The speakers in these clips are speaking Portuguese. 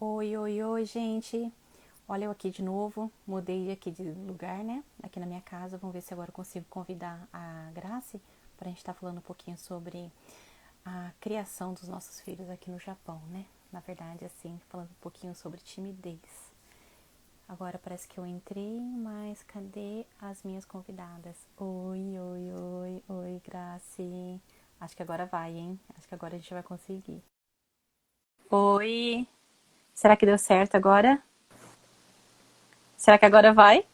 Oi, oi, oi, gente. Olha eu aqui de novo. Mudei aqui de lugar, né? Aqui na minha casa. Vamos ver se agora eu consigo convidar a Grace para a gente estar falando um pouquinho sobre a criação dos nossos filhos aqui no Japão, né? Na verdade, assim, falando um pouquinho sobre timidez. Agora parece que eu entrei, mas cadê as minhas convidadas? Oi, oi, oi, oi, Grace. Acho que agora vai, hein? Acho que agora a gente vai conseguir. Oi. Será que deu certo agora? Será que agora vai?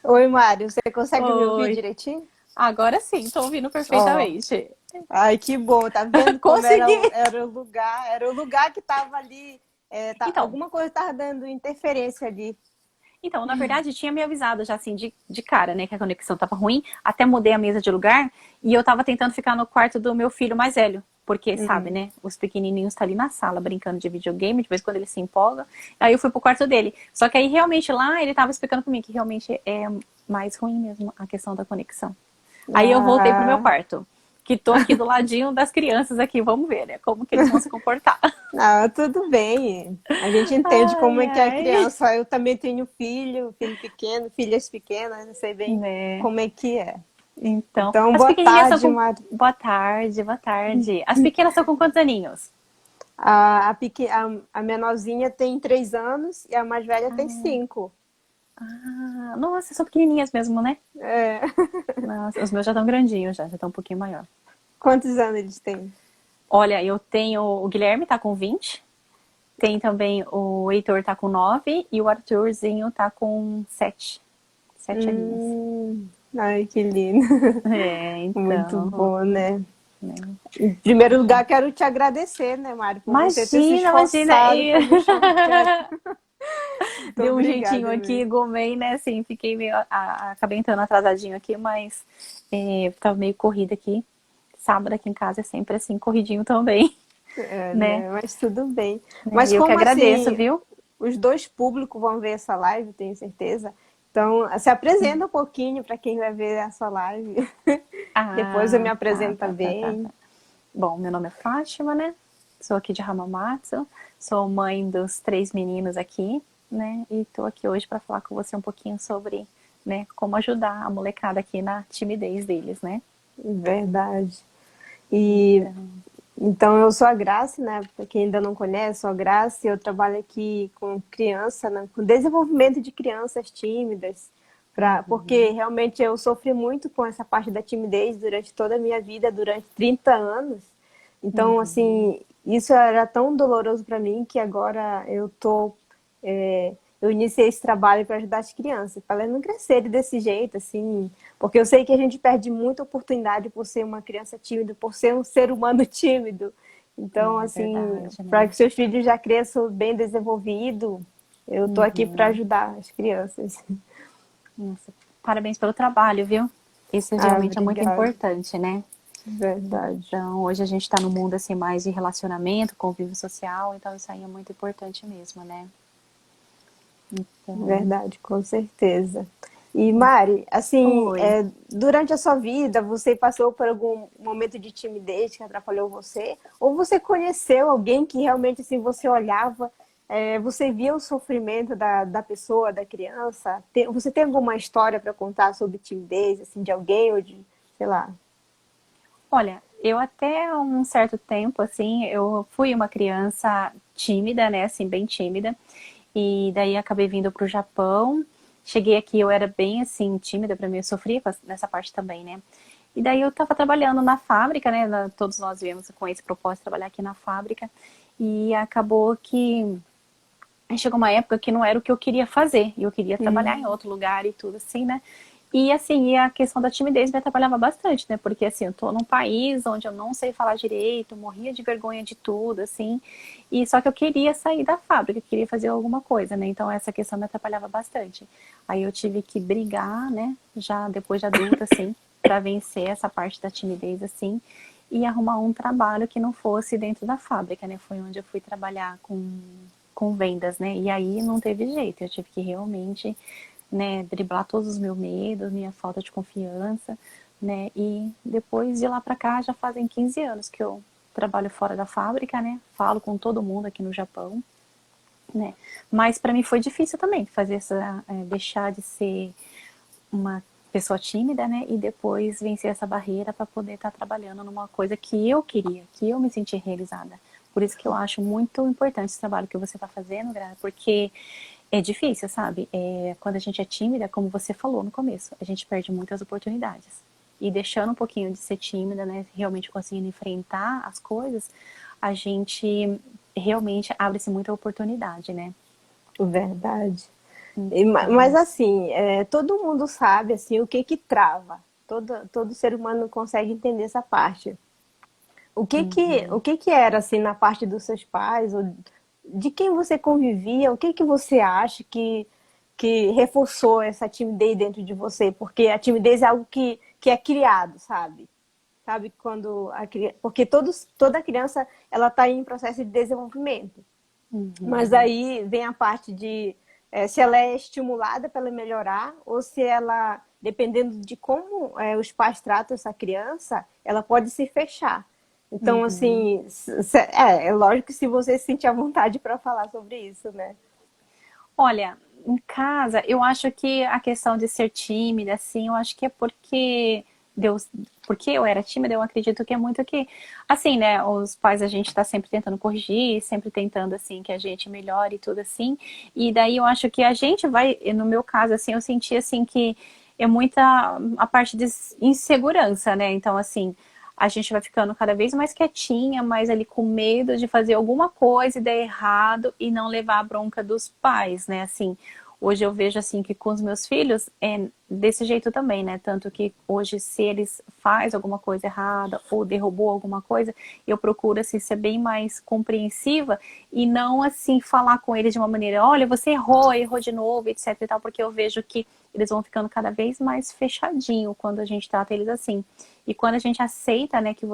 Oi, Mário, você consegue me ouvir Oi. direitinho? Agora sim, tô ouvindo Ó, perfeitamente. ai, que bom, tá vendo como era, Consegui! era o lugar que tava ali, Então, alguma coisa tava dando interferência ali. na verdade, tinha me avisado já assim de cara, né, que a conexão tava ruim. Até mudei a mesa de lugar e eu tava tentando ficar no quarto do meu filho mais velho. Porque, sabe, Uhum. né, os pequenininhos tá ali na sala brincando de videogame, de vez em quando ele se empolga. Aí eu fui pro quarto dele. Só que aí realmente lá ele tava explicando pra mim que realmente é mais ruim mesmo a questão da conexão. Aí eu voltei pro meu Ah, quarto, que tô aqui do ladinho das crianças aqui, vamos ver, né, como que eles vão se comportar. tudo bem. A gente entende como Ai, é que é ai. criança. Eu também tenho filho pequeno, filhas pequenas, eu sei bem Né? como é que é. Então, Então, as boa pequenininhas estão tarde, com. Mário. Boa tarde, boa tarde. As pequenas estão com quantos aninhos? A menorzinha tem 3 anos e a mais velha tem Ah, 5. nossa, são pequenininhas mesmo, né? É. Nossa, os meus já estão grandinhos, já estão um pouquinho maior. Quantos anos eles têm? Olha, eu tenho o Guilherme tá com 20, tem também o Heitor tá com 9 e o Arthurzinho tá com 7. 7 aninhos. Ai, que lindo. É, Muito então, bom, né? né? Em primeiro lugar, quero te agradecer, né, Mário, por você ter se Imagina, imagina. esforçado para me chamar. Muito Deu um jeitinho obrigada aqui, mesmo. gomei, né? Assim, fiquei meio. Acabei entrando atrasadinho aqui, mas tava meio corrida aqui. Sábado aqui em casa é sempre assim, corridinho também, É, né? né? Mas tudo bem. Né? Mas E eu que como agradeço, assim, viu? os dois públicos vão ver essa live, tenho certeza. Então, se apresenta um pouquinho para quem vai ver essa live. Depois eu me Ah, tá, apresento tá, tá, tá, também. tá. Bom, meu nome é Fátima, né? Sou aqui de Hamamatsu, sou mãe dos 3 meninos aqui, né? E tô aqui hoje para falar com você um pouquinho sobre, né, como ajudar a molecada aqui na timidez deles, né? Verdade. E Então, então, eu sou a Grace, né? Para quem ainda não conhece, sou a Grace. Eu trabalho aqui com criança, né? Com desenvolvimento de crianças tímidas, porque realmente eu sofri muito com essa parte da timidez durante toda a minha vida, durante 30 anos. Então, uhum, assim, isso era tão doloroso para mim que agora eu iniciei esse trabalho para ajudar as crianças, para elas não crescerem desse jeito, assim, porque eu sei que a gente perde muita oportunidade por ser uma criança tímida, por ser um ser humano tímido. Então, é assim, verdade, para né? que seus filhos já cresçam bem desenvolvidos, eu tô aqui para Uhum. ajudar as crianças. Nossa, parabéns pelo trabalho, viu? Isso Ah, realmente é muito obrigada. importante, né? Verdade. Então, hoje a gente está no mundo assim mais de relacionamento, convívio social, então isso aí é muito importante mesmo, né? Então, Verdade, com certeza. E Mari, assim, oi. durante a sua vida, você passou por algum momento de timidez que atrapalhou você? Ou você conheceu alguém que realmente, assim, você olhava, você via o sofrimento da pessoa, da criança? Você tem alguma história para contar sobre timidez, assim, de alguém ou de, sei lá? Olha, eu até um certo tempo, assim, eu fui uma criança tímida, né, assim, bem tímida, e daí acabei vindo para o Japão. Cheguei aqui, eu era bem, assim, tímida para mim, eu sofria nessa parte também, né. E daí eu estava trabalhando na fábrica, né, todos nós viemos com esse propósito de trabalhar aqui na fábrica, e acabou que aí chegou uma época que não era o que eu queria fazer, e eu queria trabalhar em Hum, outro lugar e tudo assim, né? E assim, e a questão da timidez me atrapalhava bastante, né? Porque assim, eu tô num país onde eu não sei falar direito, morria de vergonha de tudo, assim. E só que eu queria sair da fábrica, queria fazer alguma coisa, né? Então essa questão me atrapalhava bastante. Aí eu tive que brigar, né? Já depois de adulta, assim, para vencer essa parte da timidez, assim, e arrumar um trabalho que não fosse dentro da fábrica, né? Foi onde eu fui trabalhar com vendas, né? E aí não teve jeito, eu tive que realmente, né, driblar todos os meus medos, minha falta de confiança, né? E depois de lá pra cá já fazem 15 anos que eu trabalho fora da fábrica, né? Falo com todo mundo aqui no Japão. né? Mas para mim foi difícil também fazer deixar de ser uma pessoa tímida, né? E depois vencer essa barreira para poder estar trabalhando numa coisa que eu queria, que eu me senti realizada. Por isso que eu acho muito importante esse trabalho que você está fazendo, Gra, porque é difícil, sabe? Quando a gente é tímida, como você falou no começo, a gente perde muitas oportunidades. E deixando um pouquinho de ser tímida, né? Realmente conseguindo enfrentar as coisas, a gente realmente abre-se muita oportunidade, né? Verdade. Mas Então, assim, todo mundo sabe assim o que que trava. Todo ser humano consegue entender essa parte. O que que era assim na parte dos seus pais, ou de quem você convivia, o que que você acha que reforçou essa timidez dentro de você? Porque a timidez é algo que é criado, sabe? Sabe quando porque toda criança ela está em processo de desenvolvimento. Mas uhum, aí vem a parte de se ela é estimulada para ela melhorar ou se ela, dependendo de como os pais tratam essa criança, ela pode se fechar. Então, uhum. assim, é lógico que se você se sentir à vontade para falar sobre isso, né? Olha, em casa, eu acho que a questão de ser tímida, assim, eu acho que é Deus, porque eu era tímida, eu acredito que é muito que, assim, né, os pais a gente tá sempre tentando corrigir, sempre tentando, assim, que a gente melhore e tudo assim, e daí eu acho que a gente vai, no meu caso, assim, eu senti, assim, que é muita a parte de insegurança, né, então, assim, a gente vai ficando cada vez mais quietinha, mais ali com medo de fazer alguma coisa e dar errado e não levar a bronca dos pais, né? Assim, hoje eu vejo assim que com os meus filhos é desse jeito também, né? Tanto que hoje se eles faz alguma coisa errada ou derrubou alguma coisa, eu procuro assim ser bem mais compreensiva e não assim falar com eles de uma maneira, olha, você errou de novo, etc e tal, porque eu vejo que eles vão ficando cada vez mais fechadinho quando a gente trata eles assim. E quando a gente aceita, né, que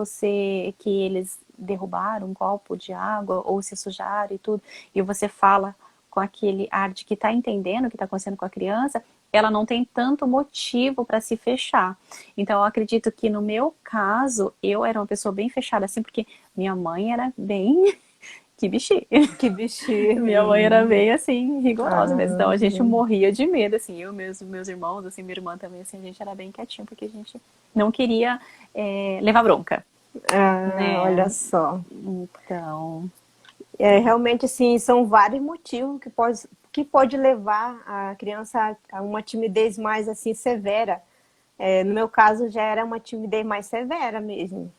eles derrubaram um copo de água ou se sujaram e tudo, e você fala com aquele ar de que está entendendo o que está acontecendo com a criança, ela não tem tanto motivo para se fechar. Então, eu acredito que no meu caso, eu era uma pessoa bem fechada, assim, porque minha mãe era bem que bichinho. Que Minha mãe era bichinho. bem, assim, rigorosa mesmo. Então, Ah, a gente morria de medo, assim. Eu, meus irmãos, assim, minha irmã também, assim, a gente era bem quietinho, porque a gente não queria levar bronca, olha né? só. Então, Realmente, assim, são vários motivos que pode levar a criança a uma timidez mais, assim, severa. No meu caso, já era uma timidez mais severa mesmo.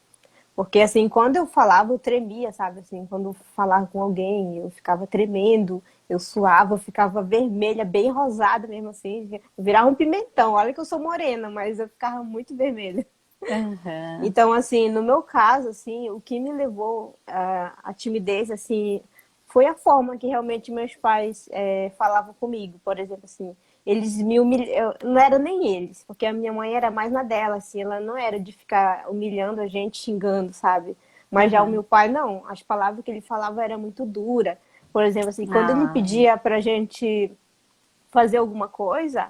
Porque, assim, quando eu falava, eu tremia, sabe? Assim, quando eu falava com alguém, eu ficava tremendo, eu suava, eu ficava vermelha, bem rosada mesmo, assim. Eu virava um pimentão. Olha que eu sou morena, mas eu ficava muito vermelha. uhum, Então, assim, no meu caso, assim, o que me levou à timidez, assim, foi a forma que realmente meus pais falavam comigo. Por exemplo, assim, eles me humilhavam, não era nem eles, porque a minha mãe era mais na dela, assim, ela não era de ficar humilhando a gente, xingando, sabe? Mas já o uhum. meu pai, não. As palavras que ele falava eram muito duras. Por exemplo, assim, quando ele Ah, pedia pra gente fazer alguma coisa,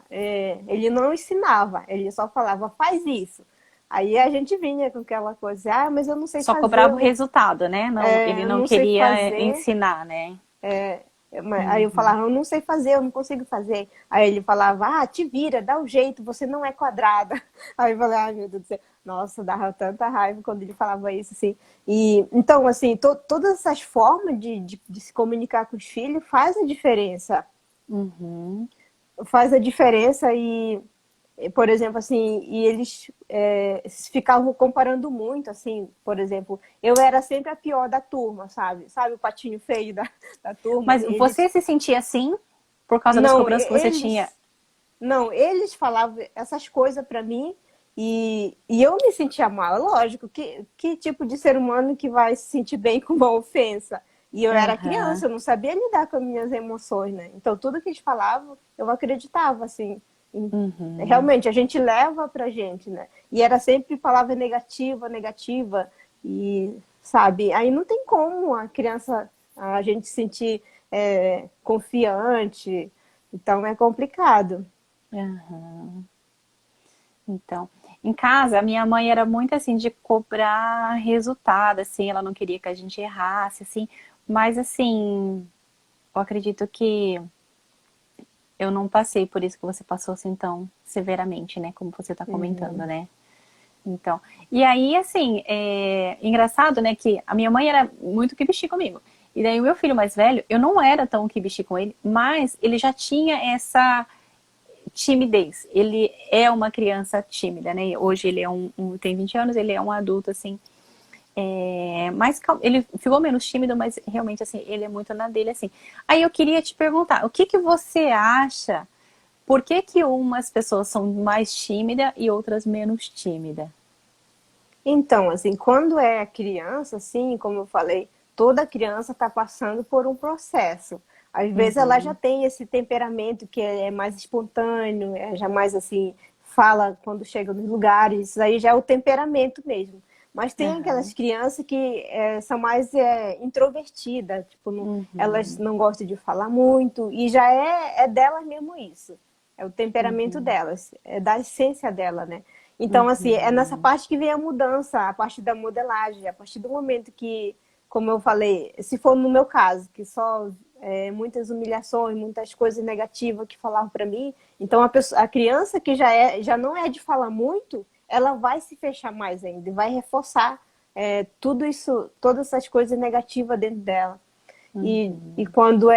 ele não ensinava, ele só falava, faz isso. Aí a gente vinha com aquela coisa, mas eu não sei só fazer, cobrava o resultado, né? Não, ele eu não não sei queria fazer. ensinar, né? Aí eu falava, eu não sei fazer, eu não consigo fazer. Aí ele falava, te vira, dá um jeito, você não é quadrada. Aí eu falei, ai meu Deus do céu. Nossa, dava tanta raiva quando ele falava isso, assim. E, então, assim, todas essas formas de se comunicar com os filhos faz a diferença. Uhum. Faz a diferença por exemplo, assim, e eles ficavam comparando muito, assim, por exemplo, eu era sempre a pior da turma, sabe? Sabe o patinho feio da turma? Mas você se sentia assim por causa das Não, cobranças que você tinha? eles falavam essas coisas pra mim e eu me sentia mal, lógico, que tipo de ser humano que vai se sentir bem com uma ofensa? E eu era Aham, criança, eu não sabia lidar com as minhas emoções, né? Então tudo que eles falavam, eu acreditava, assim. uhum. Realmente, a gente leva pra gente, né? E era sempre palavra negativa, negativa, e sabe? Aí não tem como a gente se sentir confiante, então é complicado. Aham. Então, em casa, a minha mãe era muito assim de cobrar resultado, assim, ela não queria que a gente errasse, assim, mas assim, eu acredito que eu não passei por isso que você passou assim tão severamente, né? Como você tá comentando, Uhum. né? Então, e aí, assim, engraçado, né, que a minha mãe era muito que comigo. E daí o meu filho mais velho, eu não era tão que com ele, mas ele já tinha essa timidez. Ele é uma criança tímida, né? Hoje ele é tem 20 anos, ele é um adulto, assim, mais ele ficou menos tímido, mas realmente, assim, ele é muito na dele, assim. Aí eu queria te perguntar, o que que você acha? Por que que umas pessoas são mais tímidas e outras menos tímidas? Então, assim, quando é criança, assim, como eu falei, toda criança está passando por um processo. Às vezes ela já Uhum, tem esse temperamento que é mais espontâneo, já mais assim, fala quando chega nos lugares, isso aí já é o temperamento mesmo. Mas tem aquelas aham, crianças que são mais introvertidas, tipo, elas uhum, não gostam de falar muito, e já é delas mesmo isso. É o temperamento uhum, delas, é da essência dela, né? Então, assim, é nessa uhum, parte que vem a mudança, a partir da modelagem, a partir do momento que, como eu falei, se for no meu caso, que só muitas humilhações, muitas coisas negativas que falavam para mim, então a criança que já não é de falar muito, ela vai se fechar mais ainda, vai reforçar tudo isso, todas essas coisas negativas dentro dela. E uhum, quando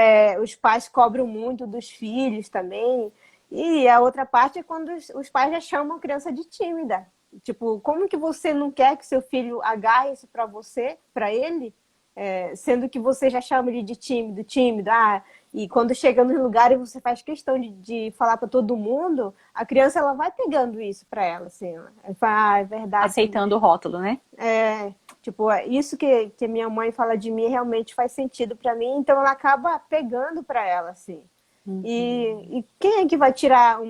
os pais cobram muito dos filhos também. E a outra parte é quando os pais já chamam a criança de tímida. Tipo, como que você não quer que seu filho agarre isso para você, para ele, sendo que você já chama ele de tímido, tímido. E quando chega nos lugares você faz questão de falar para todo mundo, a criança ela vai pegando isso para ela, assim. Ela fala, é verdade. aceitando o rótulo, né? Tipo, isso que minha mãe fala de mim realmente faz sentido para mim, então ela acaba pegando para ela, assim. E quem é que vai tirar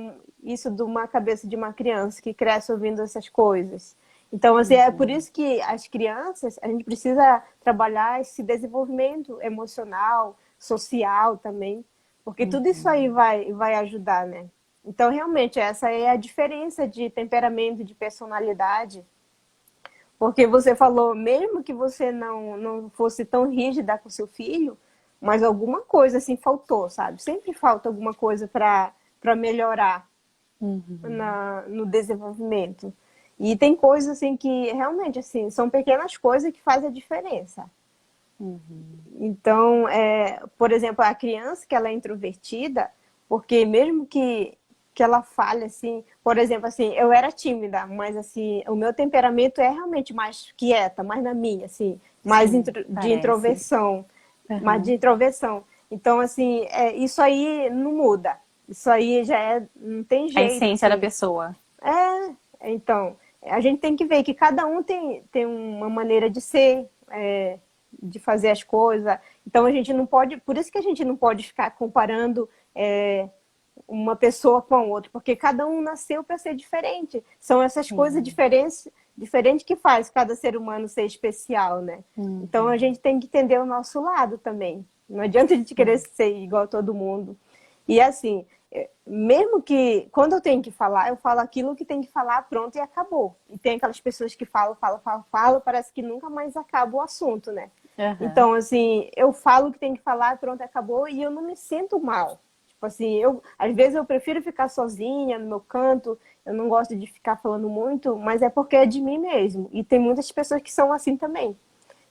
isso de uma cabeça de uma criança que cresce ouvindo essas coisas? Então, assim, é por isso que as crianças, a gente precisa trabalhar esse desenvolvimento emocional, social também, porque tudo isso aí vai ajudar, né? Então, realmente, essa é a diferença de temperamento, de personalidade. Porque você falou, mesmo que você não fosse tão rígida com seu filho, mas alguma coisa assim faltou, sabe? Sempre falta alguma coisa para melhorar Uhum, no desenvolvimento. E tem coisas assim que realmente assim são pequenas coisas que fazem a diferença. uhum, Então, por exemplo, a criança que ela é introvertida, porque mesmo que ela fale assim, por exemplo, assim, eu era tímida, mas assim, o meu temperamento é realmente mais quieta, mais na minha, assim, mais sim, de parece. introversão, mais de Aham. introversão. Então, assim, isso aí não muda. Isso aí não tem A jeito, essência da assim. pessoa. Então, a gente tem que ver que cada um tem uma maneira de ser, de fazer as coisas. Então, a gente não pode, por isso que a gente não pode ficar comparando uma pessoa com a outra, porque cada um nasceu para ser diferente. São essas coisas Sim. diferentes que faz cada ser humano ser especial, né? Então, a Uhum, gente tem que entender o nosso lado também. Não adianta a gente querer sim. ser igual a todo mundo. E assim, mesmo que quando eu tenho que falar, eu falo aquilo que tem que falar, pronto e acabou. E tem aquelas pessoas que falam, parece que nunca mais acaba o assunto, né? Aham. Então, assim, eu falo o que tem que falar, pronto, acabou, e eu não me sinto mal. Tipo assim, às vezes eu prefiro ficar sozinha no meu canto, eu não gosto de ficar falando muito, mas é porque é de mim mesmo. E tem muitas pessoas que são assim também.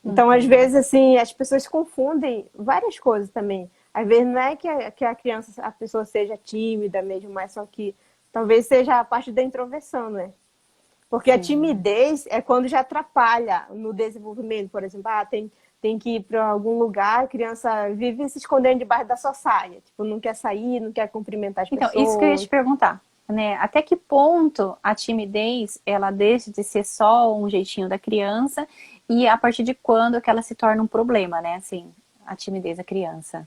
Então, às Uhum. vezes, assim, as pessoas confundem várias coisas também. Às vezes não é que a criança, a pessoa seja tímida mesmo, mas só que talvez seja a parte da introversão, né? Porque a Sim. timidez é quando já atrapalha no desenvolvimento. Por exemplo, tem que ir para algum lugar, a criança vive se escondendo debaixo da sua saia. Tipo, não quer sair, não quer cumprimentar as Então, isso que eu ia te pessoas. perguntar, né? Até que ponto a timidez, ela deixa de ser só um jeitinho da criança e a partir de quando que ela se torna um problema, né? Assim, a timidez da criança.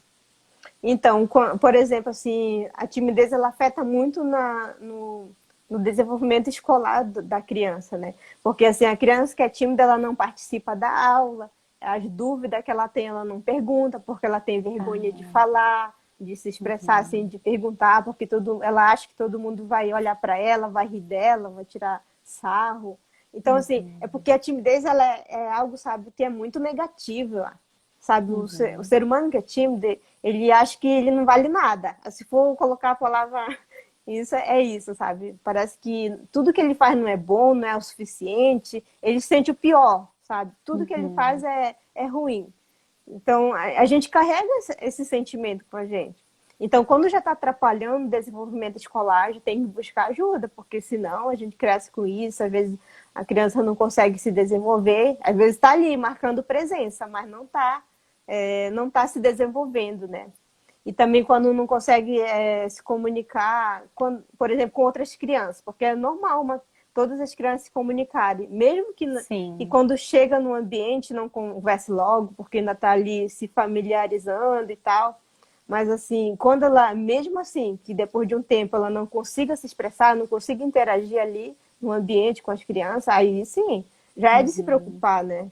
Então, por exemplo, assim, a timidez ela afeta muito no desenvolvimento escolar da criança, né? Porque assim, a criança que é tímida, ela não participa da aula, as dúvidas que ela tem, ela não pergunta, porque ela tem vergonha de Ah, falar, de se expressar, assim, de perguntar, porque ela acha que todo mundo vai olhar para ela, vai rir dela, vai tirar sarro. Então, assim, é porque a timidez ela é algo, sabe, que é muito negativo, sabe? O ser humano que é tímido, ele acha que ele não vale nada. Se for colocar a palavra, isso é isso, sabe? Parece que tudo que ele faz não é bom, não é o suficiente, ele sente o pior, sabe? Tudo que ele faz é ruim. Então, a gente carrega esse sentimento com a gente. Então, quando já está atrapalhando o desenvolvimento escolar, a gente tem que buscar ajuda, porque senão a gente cresce com isso, às vezes a criança não consegue se desenvolver, às vezes está ali marcando presença, mas não tá se desenvolvendo, né? E também quando não consegue se comunicar, por exemplo, com outras crianças, porque é normal todas as crianças se comunicarem, mesmo que Sim. quando chega no ambiente não converse logo, porque ainda está ali se familiarizando e tal. Mas assim, quando ela, mesmo assim, que depois de um tempo ela não consiga se expressar, não consiga interagir ali no ambiente com as crianças, aí sim, já é de se preocupar, né?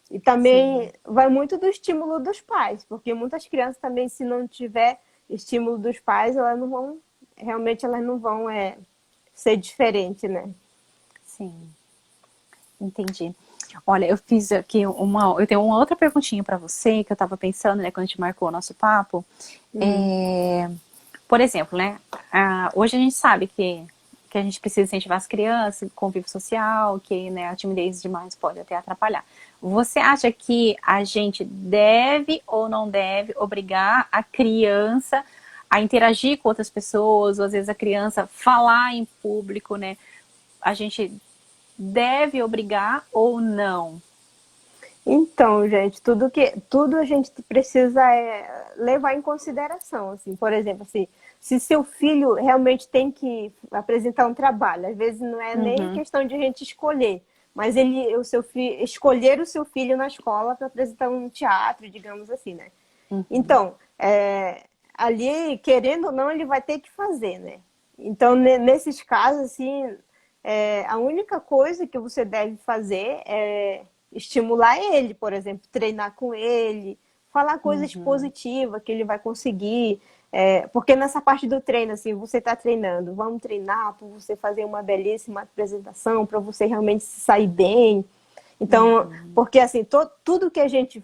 E também Sim. vai muito do estímulo dos pais, porque muitas crianças também, se não tiver estímulo dos pais, elas não vão, realmente elas não vão ser diferentes, né? Sim. Entendi. Olha, eu fiz aqui eu tenho uma outra perguntinha para você que eu estava pensando, né, quando a gente marcou o nosso papo. Hum. É, por exemplo, né, hoje a gente sabe que a gente precisa incentivar as crianças, convívio social, que, né, a timidez demais pode até atrapalhar. Você acha que a gente deve ou não deve obrigar a criança a interagir com outras pessoas, ou às vezes a criança falar em público, né? A gente deve obrigar ou não? Então, gente, tudo a gente precisa levar em consideração, assim, por exemplo, assim, se seu filho realmente tem que apresentar um trabalho, às vezes não é nem Uhum, questão de a gente escolher, mas o seu filho, escolher o seu filho na escola para apresentar um teatro, digamos assim, né? uhum, Então, ali, querendo ou não, ele vai ter que fazer, né? Então, nesses casos, assim, a única coisa que você deve fazer é estimular ele, por exemplo, treinar com ele, falar coisas uhum, positivas que ele vai conseguir. Porque nessa parte do treino, assim, você está treinando, vamos treinar para você fazer uma belíssima apresentação, para você realmente se sair bem. Então, uhum, porque assim, tudo que a gente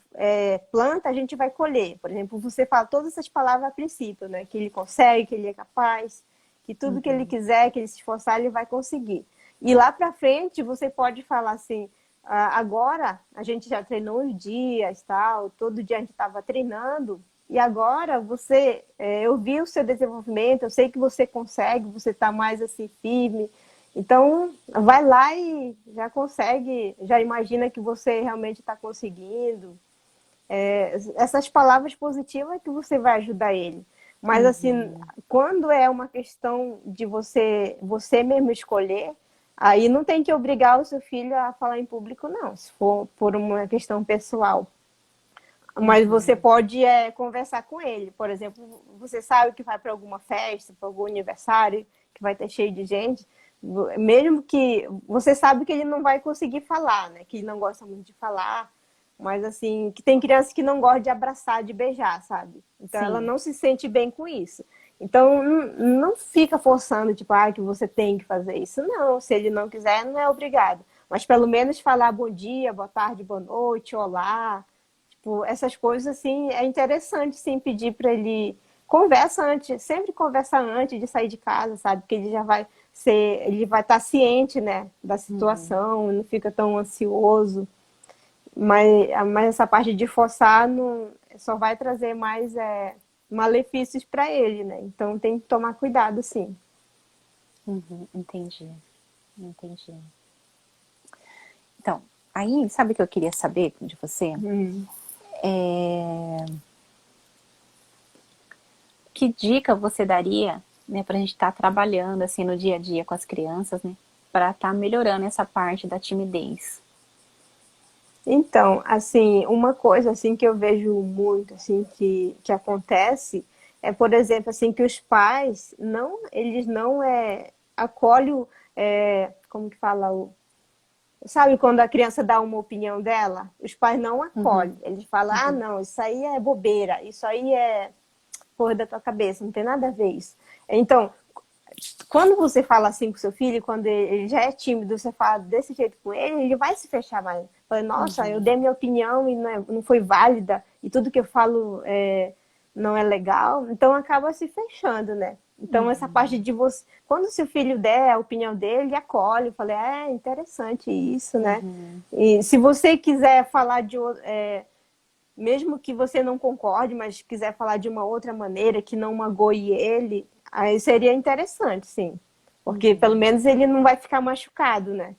planta, a gente vai colher. Por exemplo, você fala todas essas palavras a princípio, né? Que ele consegue, que ele é capaz, que tudo que ele uhum, quiser, que ele se esforçar, ele vai conseguir. E lá para frente, você pode falar assim, agora a gente já treinou uns dias, tal, todo dia a gente estava treinando, e agora eu vi o seu desenvolvimento, eu sei que você consegue, você está mais assim firme, então, vai lá e já consegue, já imagina que você realmente está conseguindo. Essas palavras positivas que você vai ajudar ele. Mas, assim, uhum. quando é uma questão de você mesmo escolher, aí não tem que obrigar o seu filho a falar em público, não, se for por uma questão pessoal. Mas você Uhum. pode conversar com ele. Por exemplo, você sabe que vai para alguma festa, para algum aniversário, que vai ter cheio de gente. Mesmo que você sabe que ele não vai conseguir falar, né? Que ele não gosta muito de falar. Mas assim, que tem crianças que não gostam de abraçar, de beijar, sabe? Então ela Sim. não se sente bem com isso. Então não fica forçando, tipo, que você tem que fazer isso. Não, se ele não quiser, não é obrigado. Mas pelo menos falar bom dia, boa tarde, boa noite, olá. Tipo, essas coisas, assim, é interessante, sim, pedir para ele conversa antes, sempre conversa antes de sair de casa, sabe? Porque ele vai estar ciente, né, da Uhum. situação, não fica tão ansioso. Mas essa parte de forçar não, só vai trazer mais malefícios para ele, né? Então tem que tomar cuidado, sim. Uhum. Entendi. Entendi. Então, aí, sabe o que eu queria saber de você? Hum. É... Que dica você daria, né, pra gente estar trabalhando, assim, no dia a dia com as crianças, né? Pra estar melhorando essa parte da timidez. Então, assim, uma coisa assim que eu vejo muito assim que acontece é, por exemplo, assim que os pais eles não acolhem como que fala sabe quando a criança dá uma opinião dela, os pais não Uhum. acolhem, eles falam, Uhum. não, isso aí é bobeira, isso aí é porra da tua cabeça, não tem nada a ver isso. Então, quando você fala assim com seu filho, quando ele já é tímido, você fala desse jeito com ele vai se fechar mais. Fala, nossa, eu dei minha opinião e não foi válida, e tudo que eu falo não é legal, então acaba se fechando, né? Então essa parte de você, quando seu filho der a opinião dele, ele acolhe, eu falei, interessante isso, né? E se você quiser falar mesmo que você não concorde, mas quiser falar de uma outra maneira que não magoe ele, aí seria interessante, sim. Porque pelo menos ele não vai ficar machucado, né?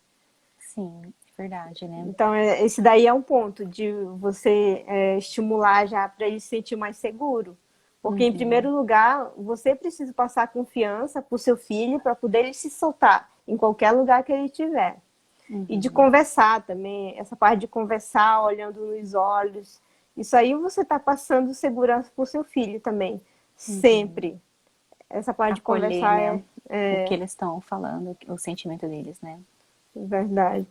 Sim, verdade, né? Então, esse daí é um ponto de você estimular já para ele se sentir mais seguro. Porque, em primeiro lugar, você precisa passar confiança para o seu filho para poder ele se soltar em qualquer lugar que ele estiver. E de conversar também, essa parte de conversar, olhando nos olhos. Isso aí você está passando segurança para o seu filho também. Sempre. Essa parte de Acolher, conversar né? O é que eles estão falando, o sentimento deles, né? verdade.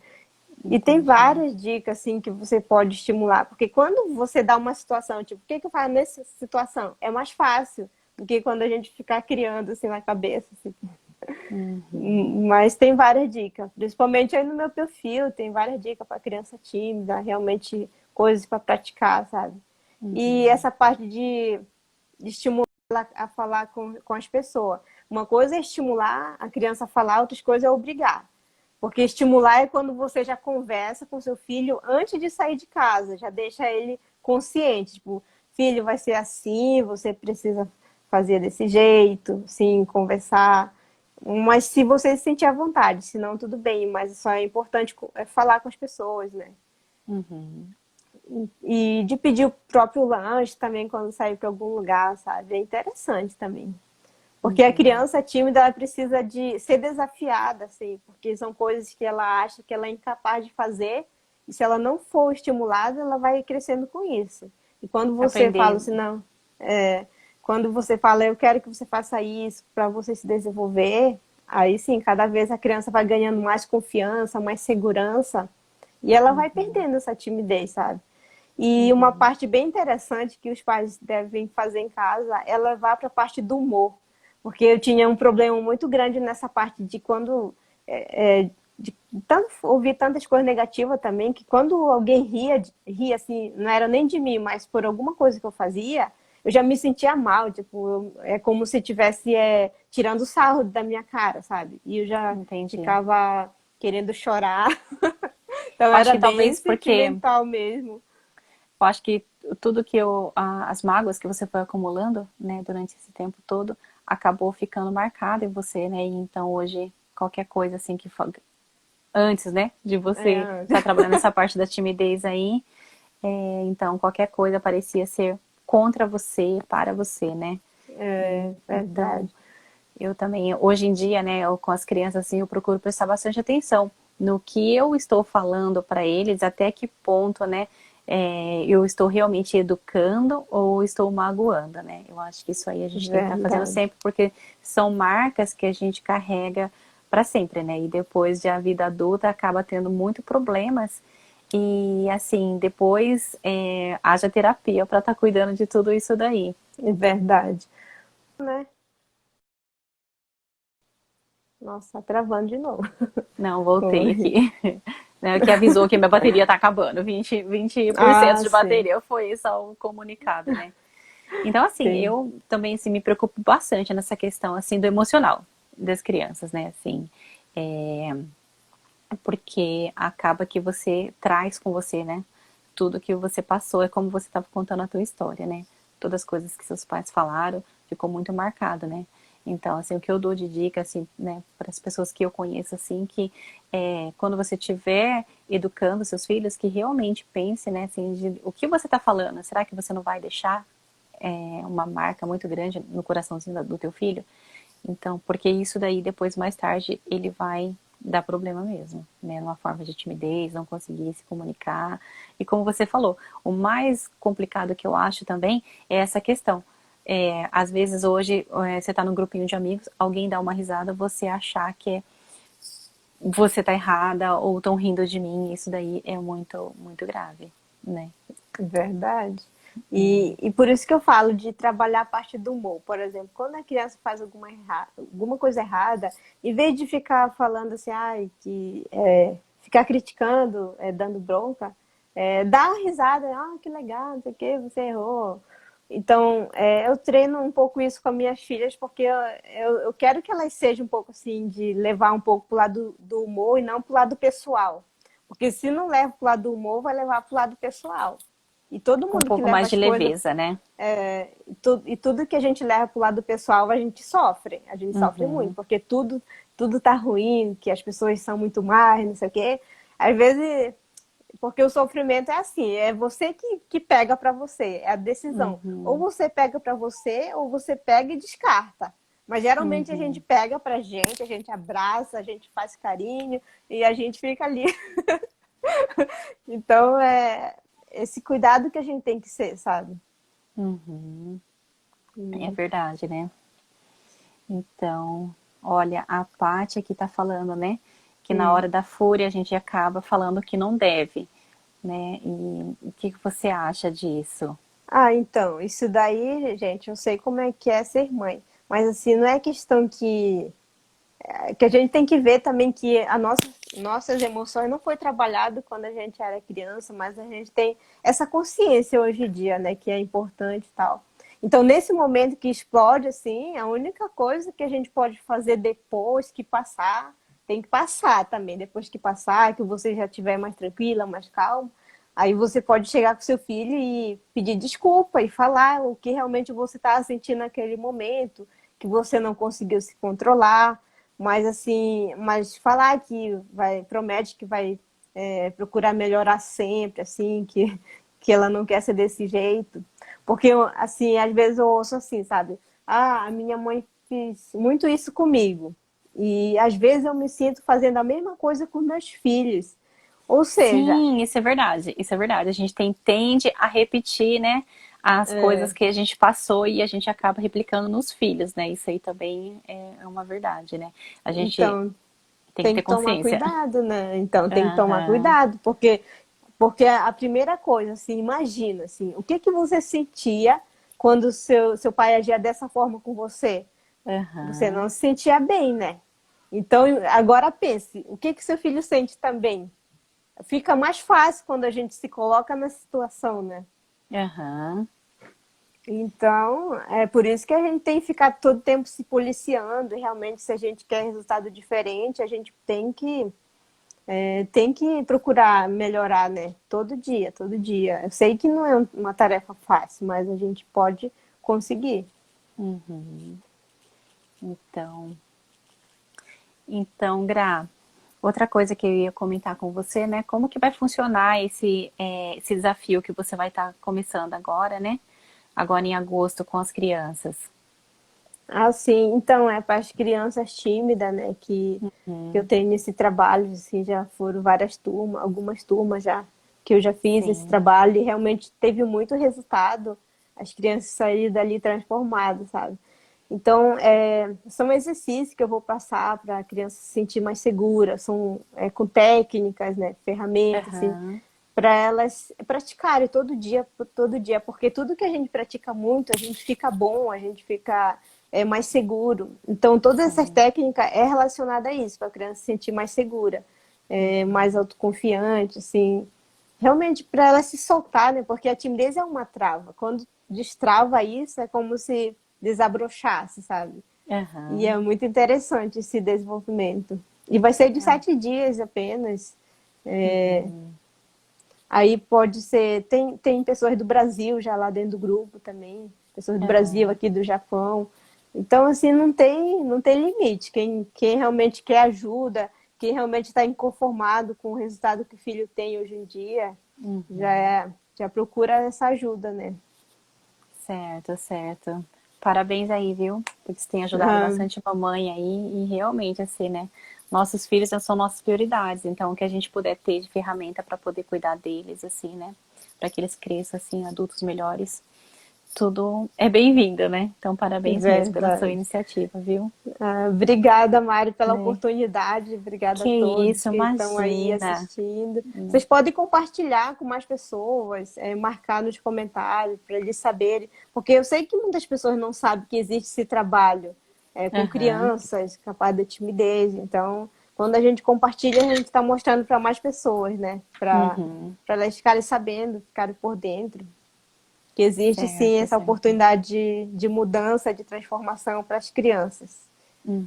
E tem Entendi. várias dicas assim que você pode estimular, porque quando você dá uma situação, tipo, o que que eu faço nessa situação? É mais fácil do que quando a gente ficar criando assim na cabeça, assim. Mas tem várias dicas, principalmente aí no meu perfil, tem várias dicas para criança tímida, realmente coisas para praticar, sabe? E essa parte de estimular a falar com as pessoas. Uma coisa é estimular a criança a falar, outras coisas é obrigar. Porque estimular é quando você já conversa com seu filho antes de sair de casa, já deixa ele consciente, tipo, filho, vai ser assim, você precisa fazer desse jeito, sim, conversar. Mas se você se sentir à vontade, senão tudo bem, mas só é importante falar com as pessoas, né? Uhum. E de pedir o próprio lanche também quando sair para algum lugar, sabe? É interessante também. Porque a Uhum. criança tímida, ela precisa de ser desafiada, assim, porque são coisas que ela acha que ela é incapaz de fazer, e se ela não for estimulada, ela vai crescendo com isso. E quando você fala Aprender. assim, não, quando você fala, eu quero que você faça isso para você se desenvolver, aí sim, cada vez a criança vai ganhando mais confiança, mais segurança, e ela vai perdendo essa timidez, sabe? E uma Uhum. parte bem interessante que os pais devem fazer em casa é levar para a parte do humor. Porque eu tinha um problema muito grande nessa parte de quando. De ouvir tantas coisas negativas também, que quando alguém ria assim, não era nem de mim, mas por alguma coisa que eu fazia, eu já me sentia mal. Tipo, é como se tivesse tirando sarro da minha cara, sabe? E eu já Entendi. ficava querendo chorar. Então Acho era que bem talvez porque sentimental mesmo. eu acho que tudo que as mágoas que você foi acumulando, né, durante esse tempo todo, acabou ficando marcado em você, né? E então hoje qualquer coisa assim antes, né, de você estar trabalhando nessa parte da timidez aí, então qualquer coisa parecia ser contra você, para você, né? É Então, verdade. eu também, hoje em dia, né, com as crianças assim, eu procuro prestar bastante atenção no que eu estou falando para eles, até que ponto, né, eu estou realmente educando ou estou magoando, né? Eu acho que isso aí a gente tem que estar fazendo Verdade. sempre, porque são marcas que a gente carrega para sempre, né? E depois de a vida adulta acaba tendo muito problemas e assim, depois haja terapia para estar cuidando de tudo isso daí. É verdade. Né? Nossa, tá travando de novo. Não, voltei Oi. aqui. Né, que avisou que minha bateria tá acabando. 20% Ah, de sim. bateria foi só o comunicado, né? Então, assim, Sim. eu também assim, me preocupo bastante nessa questão assim do emocional das crianças, né? Assim, é, porque acaba que você traz com você, né? Tudo que você passou, é como você estava contando a tua história, né? Todas as coisas que seus pais falaram, ficou muito marcado, né? Então, assim, o que eu dou de dica, assim, né, para as pessoas que eu conheço, assim, que quando você estiver educando seus filhos, que realmente pense, né, assim, o que você está falando, será que você não vai deixar uma marca muito grande no coraçãozinho do teu filho? Então, porque isso daí depois, mais tarde, ele vai dar problema mesmo, né? Numa forma de timidez, não conseguir se comunicar. E como você falou, o mais complicado que eu acho também é essa questão. Às vezes hoje você está num grupinho de amigos, alguém dá uma risada, você achar que você tá errada ou estão rindo de mim, isso daí é muito, muito grave, né? Verdade. E por isso que eu falo de trabalhar a parte do humor. Por exemplo, quando a criança faz alguma coisa errada, em vez de ficar falando assim, ai, ficar criticando, dando bronca, dá uma risada, ah, que legal, não sei o que, você errou. Então, eu treino um pouco isso com as minhas filhas, porque eu quero que elas sejam um pouco assim, de levar um pouco pro lado do humor e não pro lado pessoal. Porque se não leva pro lado do humor, vai levar pro lado pessoal. E todo Com um mundo que pouco leva mais de as coisas, leveza, né? e tudo que a gente leva pro lado pessoal, a gente sofre. A gente sofre muito, Uhum, porque tudo tá ruim, que as pessoas são muito más, não sei o quê. Às vezes, porque o sofrimento é assim, é você que pega para você, é a decisão. Ou uhum, você pega para você, ou você pega e descarta. Mas geralmente a gente uhum. pega pra gente, a gente abraça, a gente faz carinho e a gente fica ali. Então, é esse cuidado que a gente tem que ser, sabe? Uhum. É Hum, verdade, né? Então, olha, a Paty aqui tá falando, né? Que na hum. hora da fúria a gente acaba falando que não deve, né? E o que que você acha disso? Ah, então, isso daí, gente, eu sei como é que é ser mãe. Mas assim, não é questão que a gente tem que ver também que nossas emoções não foi trabalhado quando a gente era criança, mas a gente tem essa consciência hoje em dia, né, que é importante e tal. Então, nesse momento que explode, assim, a única coisa que a gente pode fazer depois que passar, tem que passar também. Depois que passar, que você já estiver mais tranquila, mais calma, aí você pode chegar com seu filho e pedir desculpa e falar o que realmente você está sentindo naquele momento, que você não conseguiu se controlar, mas assim, mas falar que promete que vai procurar melhorar sempre, assim, que ela não quer ser desse jeito. Porque, assim, às vezes eu ouço assim, sabe? Ah, a minha mãe fez muito isso comigo. E às vezes eu me sinto fazendo a mesma coisa com meus filhos. Ou seja, Sim, isso é verdade. Isso é verdade. A gente tende a repetir, né, as coisas que a gente passou e a gente acaba replicando nos filhos, né? Isso aí também é uma verdade, né? A gente então tem que tem ter que tomar consciência. cuidado, né? Então tem que tomar Aham, cuidado, porque a primeira coisa, assim, imagina, assim, o que que você sentia quando seu pai agia dessa forma com você? Você não aham. se sentia bem, né? Então, agora pense, o que que seu filho sente também? Fica mais fácil quando a gente se coloca na situação, né? Aham. Então, é por isso que a gente tem que ficar todo tempo se policiando, e realmente, se a gente quer resultado diferente, a gente tem que procurar melhorar, né? Todo dia, todo dia. Eu sei que não é uma tarefa fácil, mas a gente pode conseguir. Uhum. Então, Gra, outra coisa que eu ia comentar com você, né? Como que vai funcionar esse desafio que você vai estar começando agora, né? Agora em agosto com as crianças. Assim, então, para as crianças tímidas, né, que eu Hum, tenho nesse trabalho, assim, já foram várias turmas, algumas turmas já, que eu já fiz esse sim. trabalho e realmente teve muito resultado. As crianças saíram dali transformadas, sabe? Então, são exercícios que eu vou passar para a criança se sentir mais segura, são com técnicas, né, ferramentas, assim, Aham, para elas praticarem todo dia, porque tudo que a gente pratica muito, a gente fica bom, a gente fica mais seguro. Então, todas essas sim. técnicas é relacionada a isso, para a criança se sentir mais segura, mais Uhum. autoconfiante, assim, realmente para ela se soltar, né? Porque a timidez é uma trava. Quando destrava isso, é como se desabrochasse, sabe? E é Aham. muito interessante esse desenvolvimento. E vai ser de Ah, 7 dias apenas. uhum. Aí pode ser. Tem pessoas do Brasil já lá dentro do grupo também. Pessoas do Brasil, Aham. aqui do Japão. Então, assim, não tem limite. Quem realmente quer ajuda, quem realmente está inconformado com o resultado que o filho tem hoje em dia, já, Uhum. é, já procura essa ajuda, né? Certo, certo. Parabéns aí, viu? Porque você tem ajudado Ah, bastante a mamãe aí e realmente, assim, né? Nossos filhos são nossas prioridades, então o que a gente puder ter de ferramenta para poder cuidar deles, assim, né? Para que eles cresçam, assim, adultos melhores, tudo é bem-vindo, né? Então, parabéns mesmo pela sua Verdade. iniciativa, viu? Obrigada, Mari, pela Né? oportunidade. Obrigada Que a todos isso, que estão aí imagina. assistindo. Vocês podem compartilhar com mais pessoas, marcar nos comentários para eles saberem, porque eu sei que muitas pessoas não sabem que existe esse trabalho com Aham, crianças capaz da timidez. Então, quando a gente compartilha, a gente está mostrando para mais pessoas, né? uhum, Para elas ficarem sabendo, ficarem por dentro. Que existe sim certo, essa certo. oportunidade de mudança, de transformação para as crianças.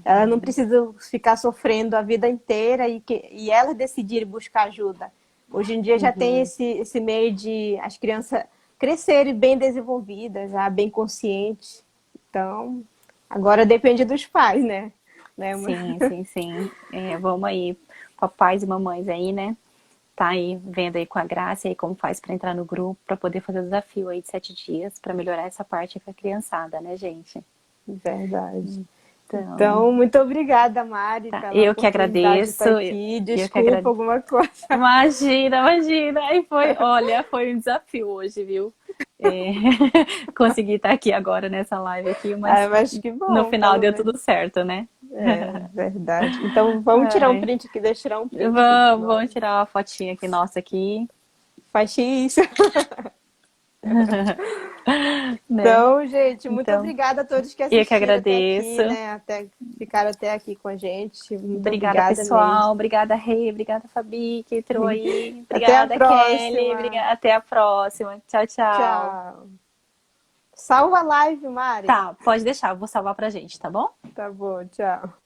Elas não Uhum, precisam ficar sofrendo a vida inteira e elas decidirem buscar ajuda. Hoje em dia já tem uhum. esse meio de as crianças crescerem bem desenvolvidas, já bem conscientes. Então, agora depende dos pais, né? Sim, sim, sim. É, vamos aí, papais e mamães aí, né? Tá aí vendo aí com a Graça aí como faz para entrar no grupo, para poder fazer o desafio aí de 7 dias, para melhorar essa parte com a criançada, né, gente? Verdade. Então, Então, muito obrigada, Mari, tá. pela Eu que oportunidade de agradeço, estar aqui. eu que Desculpa agradeço. alguma coisa. Imagina, imagina. Aí foi, olha, foi um desafio hoje, viu? É, consegui estar aqui agora nessa live aqui, Ah, mas mas que no bom, final pelo deu menos. tudo certo, né? É, verdade. Então, vamos tirar um Ai, print aqui, deixa eu tirar um print aqui de vamos nós. tirar uma fotinha aqui nossa aqui, Faz isso. né? Então, gente, muito Então, obrigada a todos que eu que assistiram até agradeço. aqui, né? Ficaram até aqui com a gente. Muito Obrigada, obrigada mesmo. pessoal. Obrigada, Rei. Obrigada, Fabi, que entrou aí. Até a Obrigada, Kelly. próxima. Obrigada. Até a próxima. Tchau, tchau. Tchau. Salva a live, Mari. Tá, pode deixar. Eu vou salvar pra gente, tá bom? Tá bom, tchau.